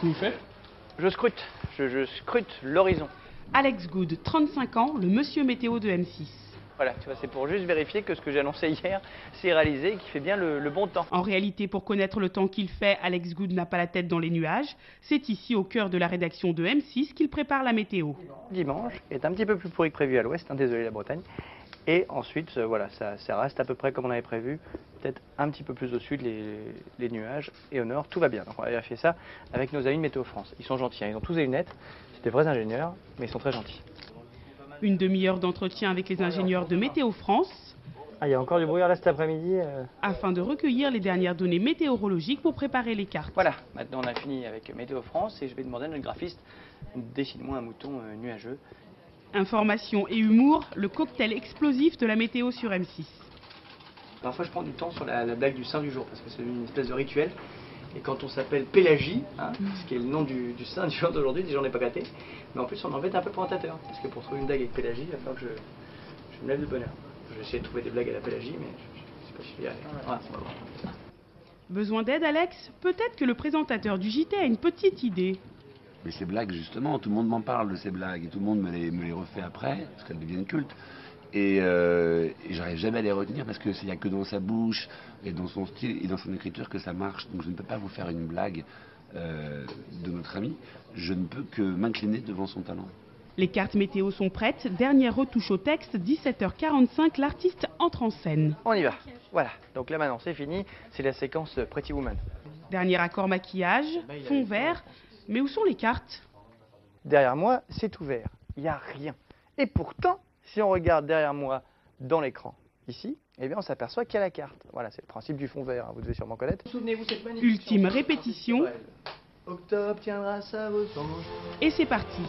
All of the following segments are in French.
que vous faites? Je scrute, je scrute l'horizon. Alex Good, 35 ans, le monsieur météo de M6. Voilà, tu vois, c'est pour juste vérifier que ce que j'ai annoncé hier, c'est réalisé et qu'il fait bien le bon temps. En réalité, pour connaître le temps qu'il fait, Alex Good n'a pas la tête dans les nuages. C'est ici, au cœur de la rédaction de M6, qu'il prépare la météo. Dimanche est un petit peu plus pourri que prévu à l'ouest, hein, désolé la Bretagne. Et ensuite, voilà, ça reste à peu près comme on avait prévu, peut-être un petit peu plus au sud les nuages, et au nord, tout va bien. Donc on va vérifier ça avec nos amis de Météo France. Ils sont gentils, hein, ils ont tous des lunettes, c'est des vrais ingénieurs, mais ils sont très gentils. Une demi-heure d'entretien avec les ingénieurs de Météo France. Ah, il y a encore du brouillard là cet après-midi. Afin de recueillir les dernières données météorologiques pour préparer les cartes. Voilà, maintenant on a fini avec Météo France et je vais demander à notre graphiste, dessine-moi un mouton nuageux. Information et humour, le cocktail explosif de la météo sur M6. Parfois je prends du temps sur la blague du saint du jour, parce que c'est une espèce de rituel. Et quand on s'appelle Pélagie, hein, ce qui est le nom du saint du jour d'aujourd'hui, déjà on n'est pas gâté, mais en plus on embête un peu le présentateur, parce que pour trouver une blague avec Pélagie, il va falloir que je me lève de bonne heure. Je vais essayer de trouver des blagues à la Pélagie, mais je ne sais pas si je vais y arriver. Voilà, on va voir. Besoin d'aide, Alex? Peut-être que le présentateur du JT a une petite idée. Mais ces blagues, justement, tout le monde m'en parle de ces blagues, et tout le monde me les refait après, parce qu'elles deviennent cultes. Et j'arrive jamais à les retenir parce qu'il n'y a que dans sa bouche et dans son style et dans son écriture que ça marche. Donc je ne peux pas vous faire une blague de notre ami. Je ne peux que m'incliner devant son talent. Les cartes météo sont prêtes. Dernière retouche au texte, 17h45, l'artiste entre en scène. On y va. Voilà, donc là maintenant c'est fini, c'est la séquence Pretty Woman. Dernier accord maquillage, fond vert. Mais où sont les cartes? Derrière moi, c'est ouvert, il n'y a rien. Et pourtant, si on regarde derrière moi dans l'écran, ici, eh bien on s'aperçoit qu'il y a la carte. Voilà, c'est le principe du fond vert, hein, vous devez sûrement connaître. Souvenez-vous cette magnifique Ultime répétition. Octobre tiendra sa revanche. Et c'est parti.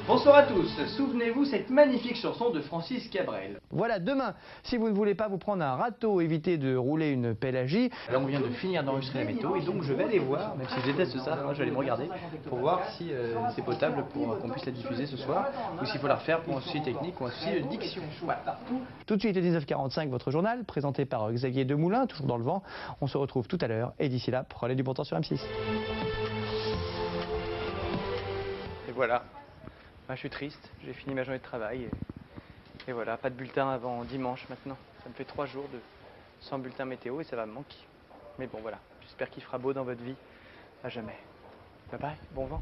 Bonsoir à tous, souvenez-vous cette magnifique chanson de Francis Cabrel. Voilà, demain, si vous ne voulez pas vous prendre un râteau, évitez de rouler une Pélagie. Là on vient de finir d'enregistrer la météo et donc je vais aller voir, même si je déteste ça, moi je vais aller me regarder pour voir si c'est potable pour qu'on puisse la diffuser ce soir ou s'il faut la refaire pour un souci technique ou un souci de diction. Voilà. Tout de suite, le 19h45, votre journal, présenté par Xavier Demoulin, toujours dans le vent. On se retrouve tout à l'heure et d'ici là, prenez du bon temps sur M6. Et voilà. Je suis triste, j'ai fini ma journée de travail et voilà, pas de bulletin avant dimanche maintenant. Ça me fait 3 jours sans bulletin météo et ça va me manquer. Mais bon voilà, j'espère qu'il fera beau dans votre vie à jamais. Bye bye, bon vent.